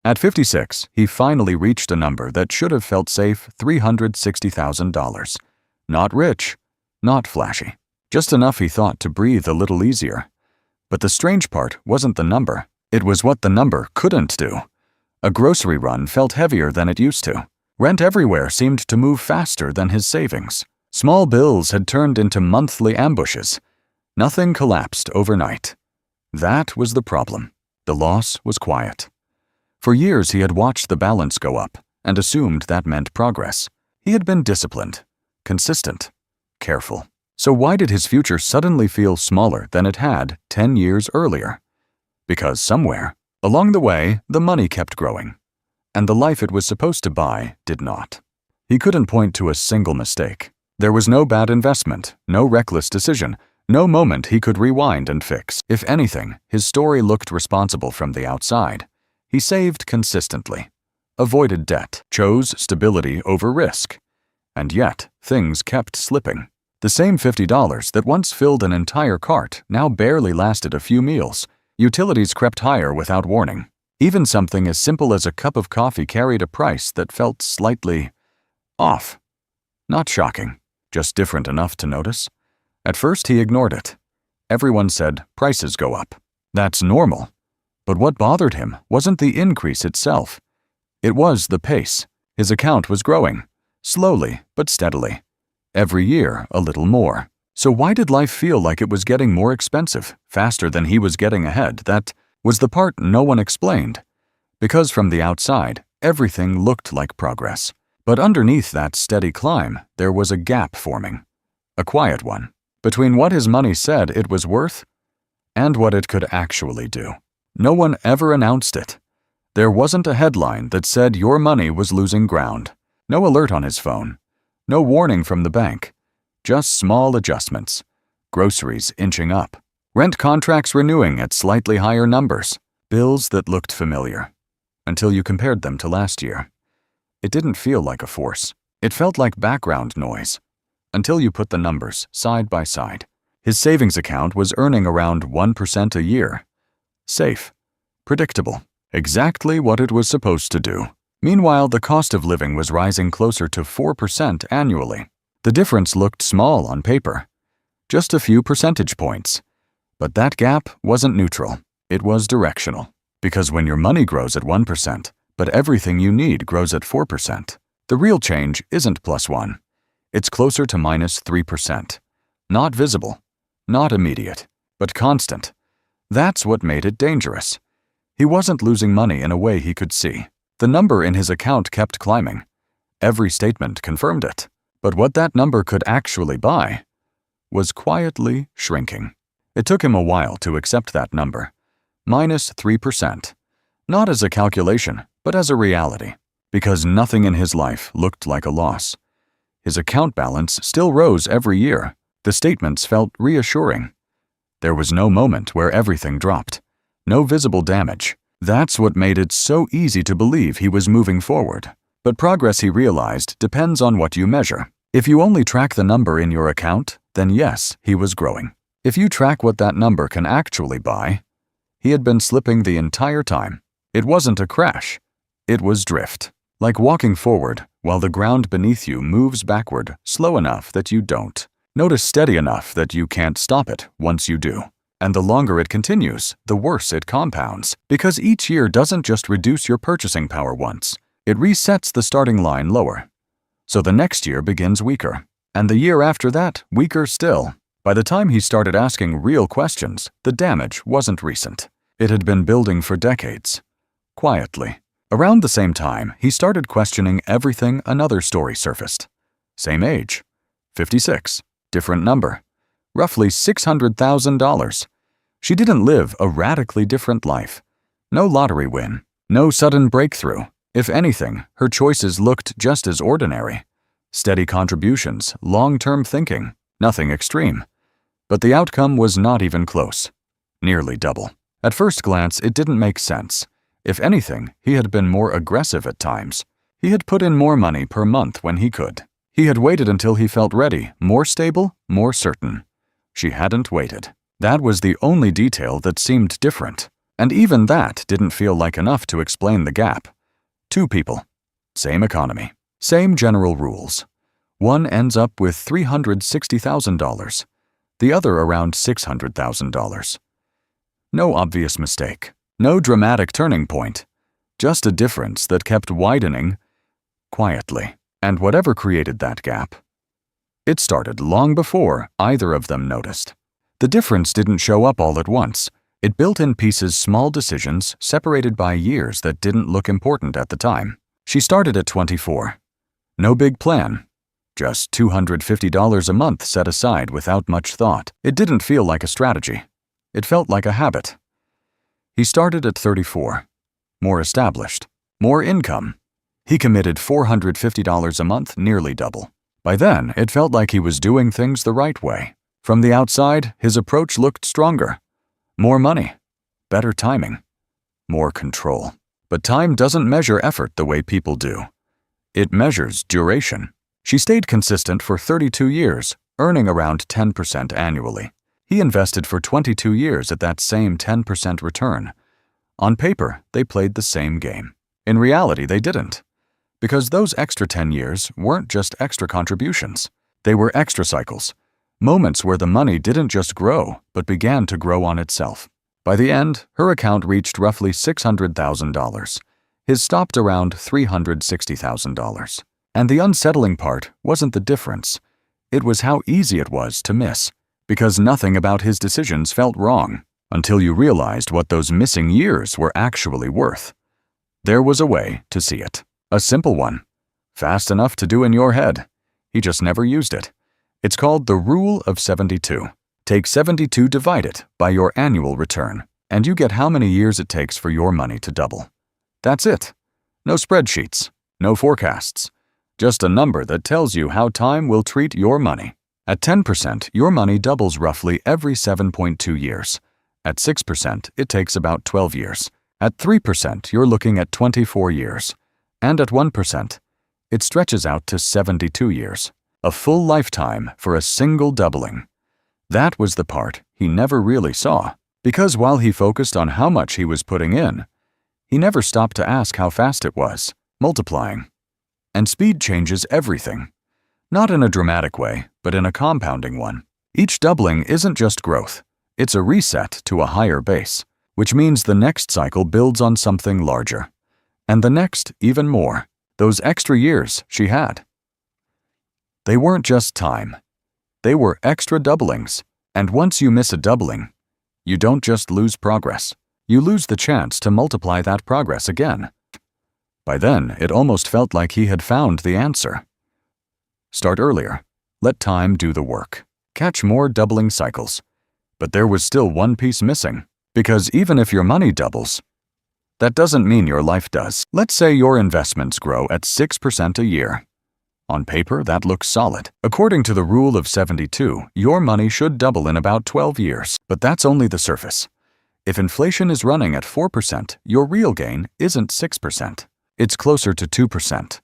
At 56, he finally reached a number that should have felt safe: $360,000. Not rich, not flashy. Just enough, he thought, to breathe a little easier. But the strange part wasn't the number. It was what the number couldn't do. A grocery run felt heavier than it used to. Rent everywhere seemed to move faster than his savings. Small bills had turned into monthly ambushes. Nothing collapsed overnight. That was the problem. The loss was quiet. For years he had watched the balance go up and assumed that meant progress. He had been disciplined, consistent, careful. So why did his future suddenly feel smaller than it had 10 years earlier? Because somewhere along the way, the money kept growing, and the life it was supposed to buy did not. He couldn't point to a single mistake. There was no bad investment, no reckless decision, no moment he could rewind and fix. If anything, his story looked responsible from the outside. He saved consistently, avoided debt, chose stability over risk. And yet, things kept slipping. The same $50 that once filled an entire cart now barely lasted a few meals. Utilities crept higher without warning. Even something as simple as a cup of coffee carried a price that felt slightly off. Not shocking, just different enough to notice. At first he ignored it. Everyone said prices go up. That's normal. But what bothered him wasn't the increase itself. It was the pace. His account was growing, slowly but steadily. Every year, a little more. So why did life feel like it was getting more expensive, faster than he was getting ahead? That was the part no one explained. Because from the outside, everything looked like progress. But underneath that steady climb, there was a gap forming. A quiet one, between what his money said it was worth and what it could actually do. No one ever announced it. There wasn't a headline that said your money was losing ground. No alert on his phone. No warning from the bank. Just small adjustments. Groceries inching up. Rent contracts renewing at slightly higher numbers. Bills that looked familiar. Until you compared them to last year. It didn't feel like a force. It felt like background noise. Until you put the numbers side by side. His savings account was earning around 1% a year. Safe. Predictable. Exactly what it was supposed to do. Meanwhile, the cost of living was rising closer to 4% annually. The difference looked small on paper. Just a few percentage points. But that gap wasn't neutral. It was directional. Because when your money grows at 1%, but everything you need grows at 4%, the real change isn't +1. It's closer to -3%. Not visible, not immediate, but constant. That's what made it dangerous. He wasn't losing money in a way he could see. The number in his account kept climbing. Every statement confirmed it. But what that number could actually buy was quietly shrinking. It took him a while to accept that number. -3%. Not as a calculation, but as a reality. Because nothing in his life looked like a loss. His account balance still rose every year. The statements felt reassuring. There was no moment where everything dropped. No visible damage. That's what made it so easy to believe he was moving forward. But progress, he realized, depends on what you measure. If you only track the number in your account, then yes, he was growing. If you track what that number can actually buy, he had been slipping the entire time. It wasn't a crash. It was drift. Like walking forward while the ground beneath you moves backward slow enough that you don't. Notice steady enough that you can't stop it once you do. And the longer it continues, the worse it compounds. Because each year doesn't just reduce your purchasing power once. It resets the starting line lower. So the next year begins weaker. And the year after that, weaker still. By the time he started asking real questions, the damage wasn't recent. It had been building for decades. Quietly. Around the same time, he started questioning everything. Another story surfaced. Same age. 56. Different number. Roughly $600,000. She didn't live a radically different life. No lottery win. No sudden breakthrough. If anything, her choices looked just as ordinary. Steady contributions, long-term thinking, nothing extreme. But the outcome was not even close. Nearly double. At first glance, it didn't make sense. If anything, he had been more aggressive at times. He had put in more money per month when he could. He had waited until he felt ready, more stable, more certain. She hadn't waited. That was the only detail that seemed different. And even that didn't feel like enough to explain the gap. Two people, same economy, same general rules. One ends up with $360,000, the other around $600,000. No obvious mistake, no dramatic turning point, just a difference that kept widening quietly. And whatever created that gap, it started long before either of them noticed. The difference didn't show up all at once. It built in pieces, small decisions separated by years that didn't look important at the time. She started at 24. No big plan. Just $250 a month set aside without much thought. It didn't feel like a strategy. It felt like a habit. He started at 34. More established. More income. He committed $450 a month, nearly double. By then, it felt like he was doing things the right way. From the outside, his approach looked stronger. More money. Better timing. More control. But time doesn't measure effort the way people do. It measures duration. She stayed consistent for 32 years, earning around 10% annually. He invested for 22 years at that same 10% return. On paper, they played the same game. In reality, they didn't. Because those extra 10 years weren't just extra contributions. They were extra cycles. Moments where the money didn't just grow, but began to grow on itself. By the end, her account reached roughly $600,000. His stopped around $360,000. And the unsettling part wasn't the difference. It was how easy it was to miss. Because nothing about his decisions felt wrong, until you realized what those missing years were actually worth. There was a way to see it. A simple one. Fast enough to do in your head. He just never used it. It's called the Rule of 72. Take 72, divide it by your annual return, and you get how many years it takes for your money to double. That's it. No spreadsheets, no forecasts. Just a number that tells you how time will treat your money. At 10%, your money doubles roughly every 7.2 years. At 6%, it takes about 12 years. At 3%, you're looking at 24 years. And at 1%, it stretches out to 72 years. A full lifetime for a single doubling. That was the part he never really saw, because while he focused on how much he was putting in, he never stopped to ask how fast it was, multiplying. And speed changes everything. Not in a dramatic way, but in a compounding one. Each doubling isn't just growth. It's a reset to a higher base, which means the next cycle builds on something larger. And the next, even more. Those extra years she had. They weren't just time. They were extra doublings. And once you miss a doubling, you don't just lose progress. You lose the chance to multiply that progress again. By then, it almost felt like he had found the answer. Start earlier. Let time do the work. Catch more doubling cycles. But there was still one piece missing. Because even if your money doubles, that doesn't mean your life does. Let's say your investments grow at 6% a year. On paper, that looks solid. According to the Rule of 72, your money should double in about 12 years. But that's only the surface. If inflation is running at 4%, your real gain isn't 6%. It's closer to 2%.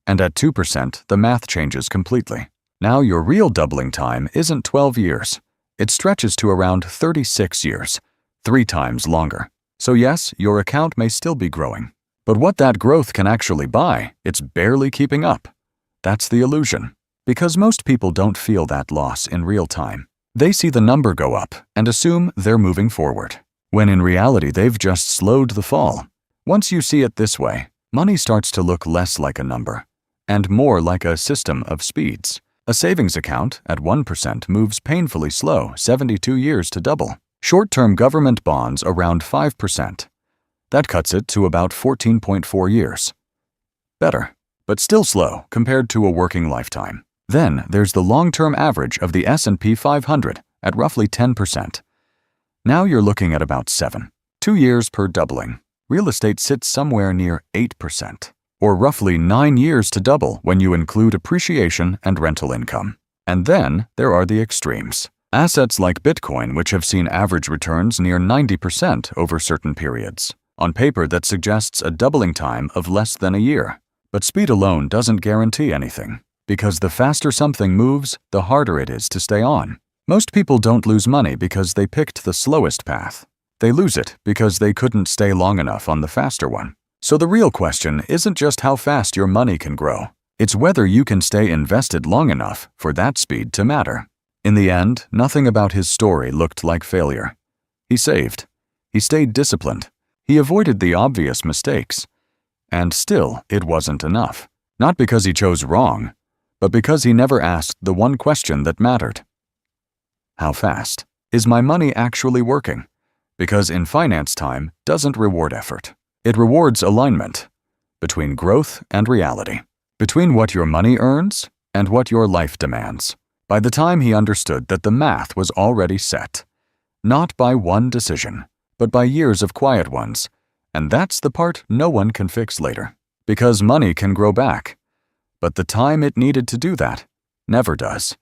And at 2%, the math changes completely. Now your real doubling time isn't 12 years. It stretches to around 36 years, 3 times longer. So yes, your account may still be growing. But what that growth can actually buy, it's barely keeping up. That's the illusion. Because most people don't feel that loss in real time. They see the number go up and assume they're moving forward, when in reality they've just slowed the fall. Once you see it this way, money starts to look less like a number and more like a system of speeds. A savings account at 1% moves painfully slow 72 years to double. Short-term government bonds around 5%. That cuts it to about 14.4 years. Better, but still slow compared to a working lifetime. Then there's the long-term average of the S&P 500 at roughly 10%. Now you're looking at about 7. 2 years per doubling. Real estate sits somewhere near 8%, or roughly 9 years to double when you include appreciation and rental income. And then there are the extremes. Assets like Bitcoin, which have seen average returns near 90% over certain periods. On paper, that suggests a doubling time of less than a year. But speed alone doesn't guarantee anything, because the faster something moves, the harder it is to stay on. Most people don't lose money because they picked the slowest path. They lose it because they couldn't stay long enough on the faster one. So the real question isn't just how fast your money can grow. It's whether you can stay invested long enough for that speed to matter. In the end, nothing about his story looked like failure. He saved. He stayed disciplined. He avoided the obvious mistakes. And still, it wasn't enough. Not because he chose wrong, but because he never asked the one question that mattered. How fast? Is my money actually working? Because in finance, time doesn't reward effort. It rewards alignment between growth and reality, between what your money earns and what your life demands. By the time he understood that the math was already set, not by one decision, but by years of quiet ones, and that's the part no one can fix later. Because money can grow back, but the time it needed to do that never does.